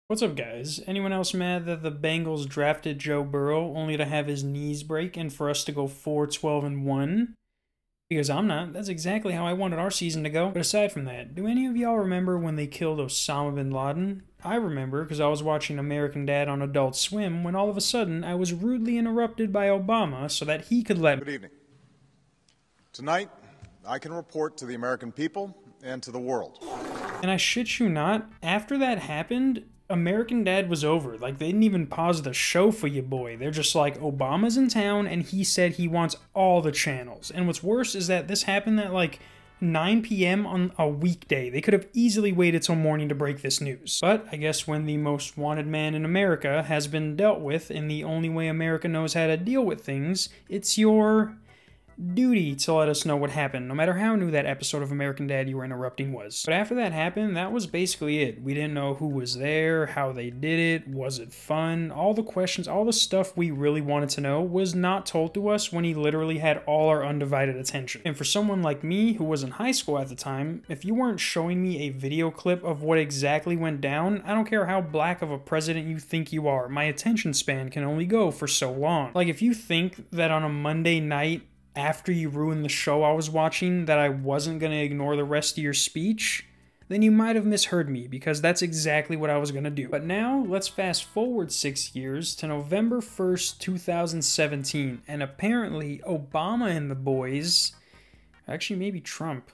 What's up, guys? Anyone else mad that the Bengals drafted Joe Burrow only to have his knees break and for us to go 4-12-1? Because I'm not. That's exactly how I wanted our season to go. But aside from that, do any of y'all remember when they killed Osama bin Laden? I remember because I was watching American Dad on Adult Swim when all of a sudden I was rudely interrupted by Obama so that he could let me. Good evening. Tonight, I can report to the American people and to the world. And I shit you not, after that happened, American Dad was over. Like, they didn't even pause the show for you, boy. They're just like, Obama's in town, and he said he wants all the channels. And what's worse is that this happened at, like, 9 p.m. on a weekday. They could have easily waited till morning to break this news. But I guess when the most wanted man in America has been dealt with in the only way America knows how to deal with things, it's your duty to let us know what happened, no matter how new that episode of American Dad you were interrupting was. But after that happened, that was basically it. We didn't know who was there, how they did it, was it fun? All the questions, all the stuff we really wanted to know was not told to us when he literally had all our undivided attention. And for someone like me, who was in high school at the time, if you weren't showing me a video clip of what exactly went down, I don't care how black of a president you think you are, my attention span can only go for so long. Like, if you think that on a Monday night, after you ruined the show I was watching, that I wasn't going to ignore the rest of your speech, then you might have misheard me, because that's exactly what I was going to do. But now, let's fast forward 6 years to November 1st, 2017, and apparently Obama and the boys, actually maybe Trump,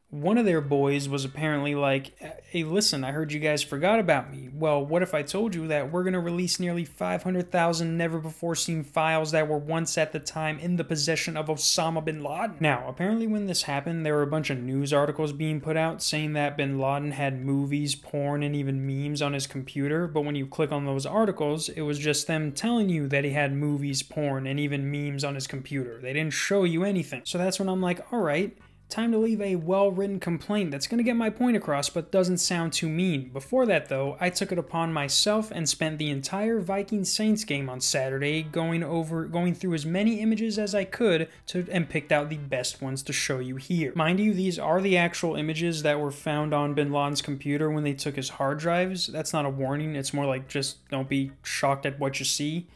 one of their boys was apparently like, hey, listen, I heard you guys forgot about me. Well, what if I told you that we're going to release nearly 500,000 never-before-seen files that were once at the time in the possession of Osama bin Laden? Now, apparently when this happened, there were a bunch of news articles being put out saying that bin Laden had movies, porn, and even memes on his computer, but when you click on those articles, it was just them telling you that he had movies, porn, and even memes on his computer. They didn't show you anything. So that's when I'm like, alright, time to leave a well-written complaint that's going to get my point across but doesn't sound too mean. Before that though, I took it upon myself and spent the entire Vikings-Saints game on Saturday going through as many images as I could and picked out the best ones to show you here. Mind you, these are the actual images that were found on bin Laden's computer when they took his hard drives. That's not a warning, it's more like just don't be shocked at what you see.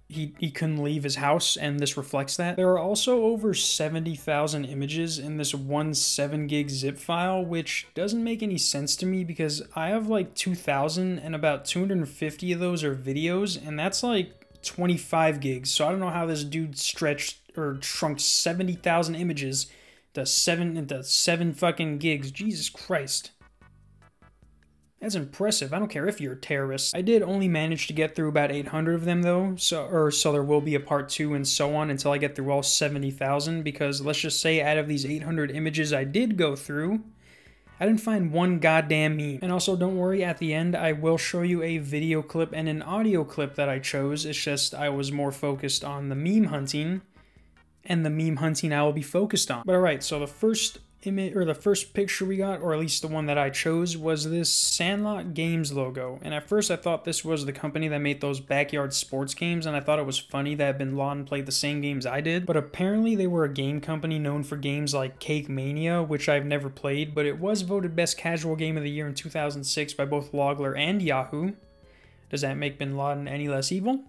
He couldn't leave his house, and this reflects that. There are also over 70,000 images in this one 7-gig zip file, which doesn't make any sense to me because I have like 2,000 and about 250 of those are videos, and that's like 25 gigs. So I don't know how this dude stretched or shrunk 70,000 images to seven fucking gigs. Jesus Christ. That's impressive. I don't care if you're a terrorist. I did only manage to get through about 800 of them though, so there will be a part 2 and so on until I get through all 70,000, because let's just say out of these 800 images I did go through, I didn't find one goddamn meme. And also, don't worry, at the end I will show you a video clip and an audio clip that I chose. It's just I was more focused on the meme hunting, and the meme hunting I will be focused on. But alright, so the first image, or the first picture we got, or at least the one that I chose, was this Sandlot Games logo. And at first I thought this was the company that made those backyard sports games, and I thought it was funny that bin Laden played the same games I did. But apparently they were a game company known for games like Cake Mania, which I've never played, but it was voted best casual game of the year in 2006 by both Logler and Yahoo. Does that make bin Laden any less evil?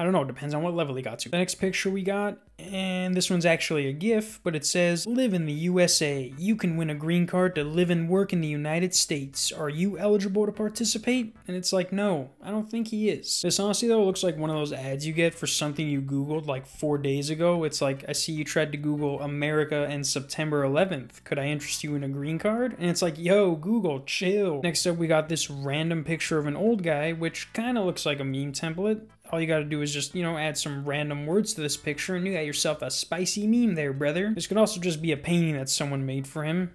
I don't know, it depends on what level he got to. The next picture we got, and this one's actually a GIF, but it says, "Live in the USA. You can win a green card to live and work in the United States. Are you eligible to participate?" And it's like, no, I don't think he is. This honestly though looks like one of those ads you get for something you Googled like 4 days ago. It's like, I see you tried to Google America and September 11th. Could I interest you in a green card? And it's like, yo, Google, chill. Next up, we got this random picture of an old guy, which kind of looks like a meme template. All you gotta do is just, add some random words to this picture and you got yourself a spicy meme there, brother. This could also just be a painting that someone made for him.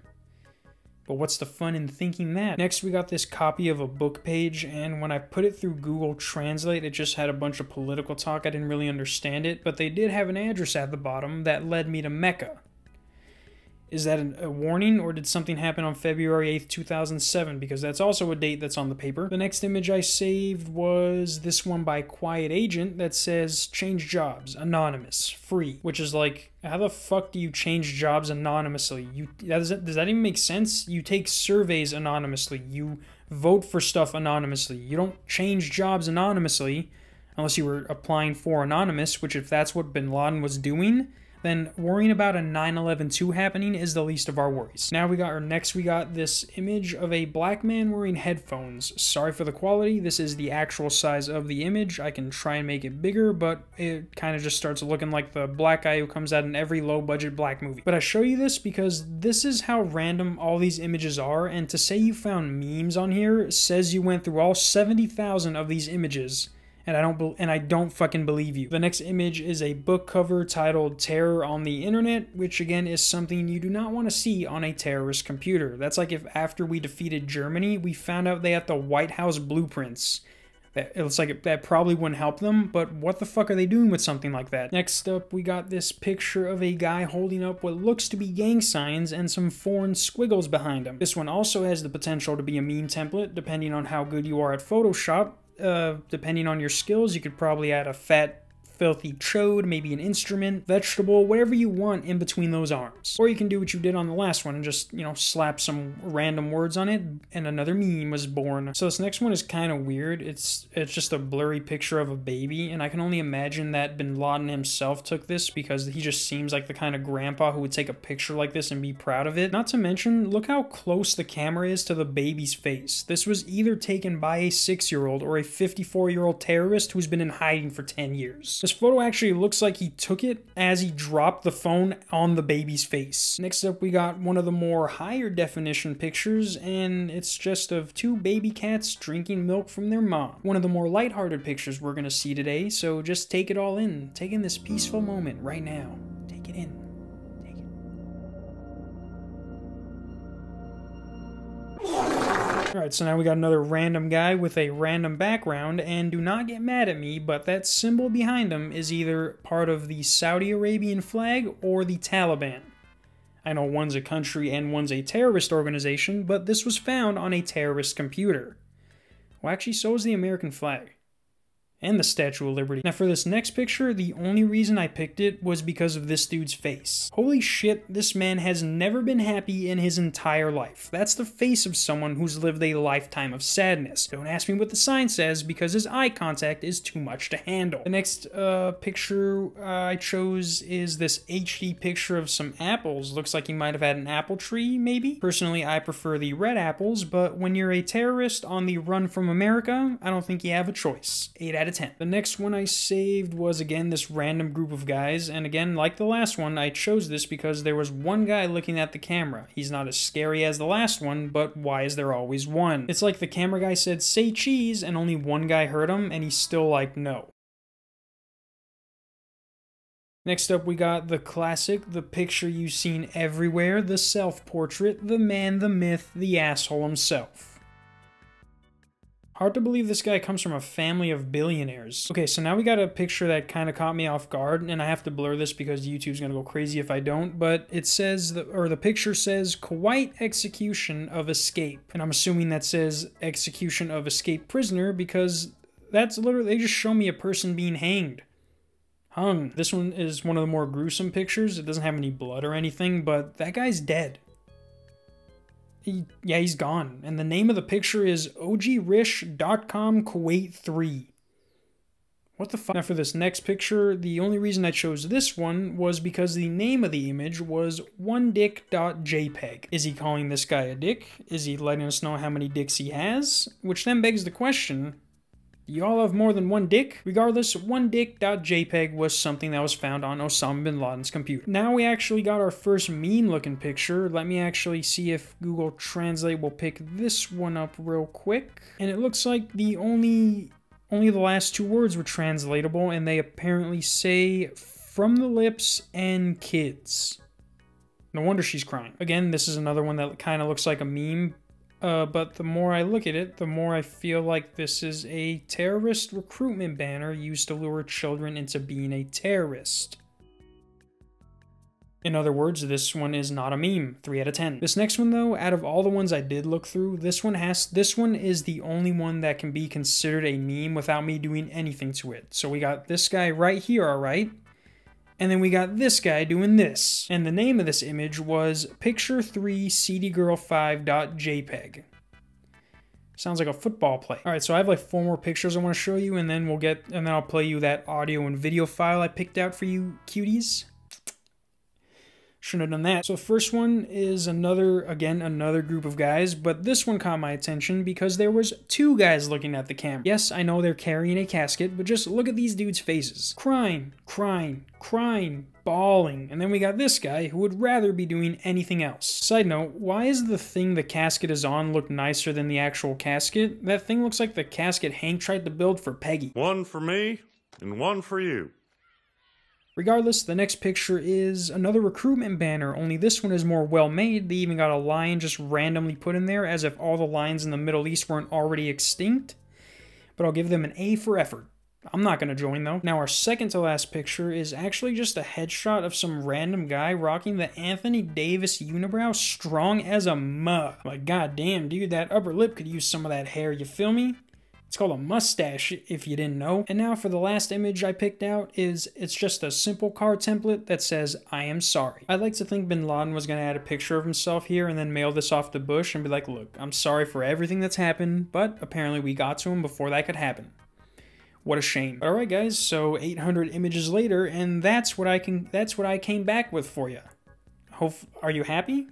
But what's the fun in thinking that? Next, we got this copy of a book page, and when I put it through Google Translate, it just had a bunch of political talk. I didn't really understand it, but they did have an address at the bottom that led me to Mecca. Is that a warning, or did something happen on February 8th, 2007? Because that's also a date that's on the paper. The next image I saved was this one by Quiet Agent that says, "Change jobs, anonymous, free," which is like, how the fuck do you change jobs anonymously? Does that even make sense? You take surveys anonymously. You vote for stuff anonymously. You don't change jobs anonymously unless you were applying for anonymous, which if that's what bin Laden was doing, then worrying about a 9/11-2 happening is the least of our worries. Next we got this image of a black man wearing headphones. Sorry for the quality, this is the actual size of the image. I can try and make it bigger, but it kind of just starts looking like the black guy who comes out in every low-budget black movie. But I show you this because this is how random all these images are, and to say you found memes on here says you went through all 70,000 of these images. And I don't fucking believe you. The next image is a book cover titled Terror on the Internet, which again is something you do not want to see on a terrorist computer. That's like if after we defeated Germany, we found out they had the White House blueprints. It's like that probably wouldn't help them, but what the fuck are they doing with something like that? Next up, we got this picture of a guy holding up what looks to be gang signs and some foreign squiggles behind him. This one also has the potential to be a meme template, depending on how good you are at Photoshop. Depending on your skills, you could probably add a fat, filthy chode, maybe an instrument, vegetable, whatever you want in between those arms. Or you can do what you did on the last one and just, slap some random words on it, and another meme was born. So this next one is kind of weird. It's just a blurry picture of a baby, and I can only imagine that bin Laden himself took this because he just seems like the kind of grandpa who would take a picture like this and be proud of it. Not to mention, look how close the camera is to the baby's face. This was either taken by a 6-year-old or a 54-year-old terrorist who's been in hiding for 10 years. This photo actually looks like he took it as he dropped the phone on the baby's face. Next up, we got one of the more higher definition pictures, and it's just of 2 baby cats drinking milk from their mom. One of the more lighthearted pictures we're gonna see today, so just take it all in. Take in this peaceful moment right now. Take it in. Alright, so now we got another random guy with a random background, and do not get mad at me, but that symbol behind him is either part of the Saudi Arabian flag or the Taliban. I know one's a country and one's a terrorist organization, but this was found on a terrorist computer. Well, actually, so is the American flag. And the Statue of Liberty. Now for this next picture, the only reason I picked it was because of this dude's face. Holy shit, this man has never been happy in his entire life. That's the face of someone who's lived a lifetime of sadness. Don't ask me what the sign says because his eye contact is too much to handle. The next picture I chose is this HD picture of some apples. Looks like he might have had an apple tree, maybe? Personally, I prefer the red apples, but when you're a terrorist on the run from America, I don't think you have a choice. 8 out of 10. The next one I saved was again this random group of guys, and again, like the last one, I chose this because there was one guy looking at the camera. He's not as scary as the last one, but why is there always one? It's like the camera guy said, "Say cheese," and only one guy heard him, and he's still like, no. Next up, we got the classic, the picture you've seen everywhere, the self-portrait, the man, the myth, the asshole himself. Hard to believe this guy comes from a family of billionaires. Okay, so now we got a picture that kind of caught me off guard, and I have to blur this because YouTube's gonna go crazy if I don't, but it says, the picture says, Kuwait execution of escape. And I'm assuming that says execution of escaped prisoner because that's literally, they just show me a person being hanged. Hung. This one is one of the more gruesome pictures. It doesn't have any blood or anything, but that guy's dead. Yeah, he's gone. And the name of the picture is ogrish.com Kuwait 3. What the fuck? Now for this next picture, the only reason I chose this one was because the name of the image was onedick.jpg. Is he calling this guy a dick? Is he letting us know how many dicks he has? Which then begs the question, do you all have more than one dick? Regardless, onedick.jpg was something that was found on Osama bin Laden's computer. Now we actually got our first mean-looking picture. Let me actually see if Google Translate will pick this one up real quick. And it looks like only the last 2 words were translatable, and they apparently say, from the lips and kids. No wonder she's crying. Again, this is another one that kind of looks like a meme. But the more I look at it, the more I feel like this is a terrorist recruitment banner used to lure children into being a terrorist. In other words, this one is not a meme. 3 out of 10. This next one though, out of all the ones I did look through, this one is the only one that can be considered a meme without me doing anything to it. So we got this guy right here, alright? And then we got this guy doing this. And the name of this image was picture3cdgirl5.jpg. Sounds like a football play. All right, so I have like 4 more pictures I want to show you, and then I'll play you that audio and video file I picked out for you cuties. Shouldn't have done that. So the first one is another group of guys, but this one caught my attention because there was 2 guys looking at the camera. Yes, I know they're carrying a casket, but just look at these dudes' faces. Crying, crying, crying, bawling. And then we got this guy who would rather be doing anything else. Side note, why is the thing the casket is on look nicer than the actual casket? That thing looks like the casket Hank tried to build for Peggy. One for me, and one for you. Regardless, the next picture is another recruitment banner, only this one is more well-made. They even got a lion just randomly put in there, as if all the lions in the Middle East weren't already extinct. But I'll give them an A for effort. I'm not going to join, though. Now, our second to last picture is actually just a headshot of some random guy rocking the Anthony Davis unibrow strong as a muh. Like, goddamn, dude, that upper lip could use some of that hair, you feel me? It's called a mustache, if you didn't know. And now for the last image I picked out it's just a simple card template that says, I am sorry. I'd like to think bin Laden was going to add a picture of himself here and then mail this off to Bush and be like, look, I'm sorry for everything that's happened, but apparently we got to him before that could happen. What a shame. Alright guys, so 800 images later, and that's what I came back with for you. Are you happy?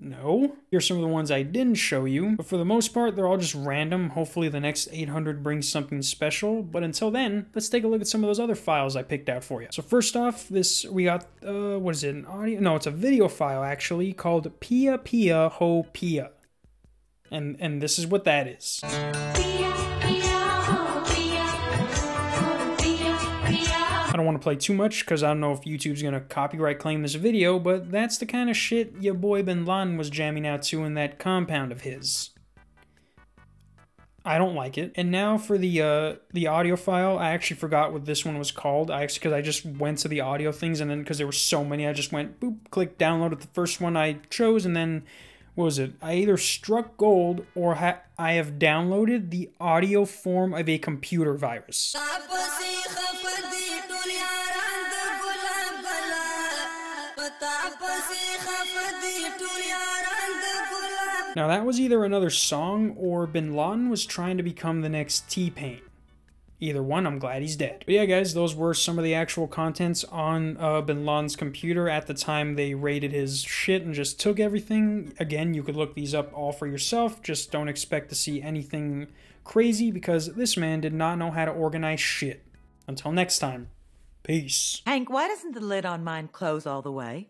No. Here's some of the ones I didn't show you, but for the most part, they're all just random. Hopefully the next 800 brings something special, but until then, let's take a look at some of those other files I picked out for you. So first off, we got, what is it, an audio? No, it's a video file, actually, called Pia Pia Ho Pia. And this is what that is. I don't want to play too much because I don't know if YouTube's going to copyright claim this video, but that's the kind of shit your boy bin Laden was jamming out to in that compound of his. I don't like it. And now for the audio file, I actually forgot what this one was called. Because I just went to the audio things, and then because there were so many, I just went boop, click, downloaded the first one I chose, and then what was it? I either struck gold or I have downloaded the audio form of a computer virus. Now that was either another song or bin Laden was trying to become the next T-Pain. Either one, I'm glad he's dead. But yeah guys, those were some of the actual contents on bin Laden's computer at the time they raided his shit and just took everything. Again, you could look these up all for yourself, just don't expect to see anything crazy because this man did not know how to organize shit. Until next time, peace. Hank, why doesn't the lid on mine close all the way?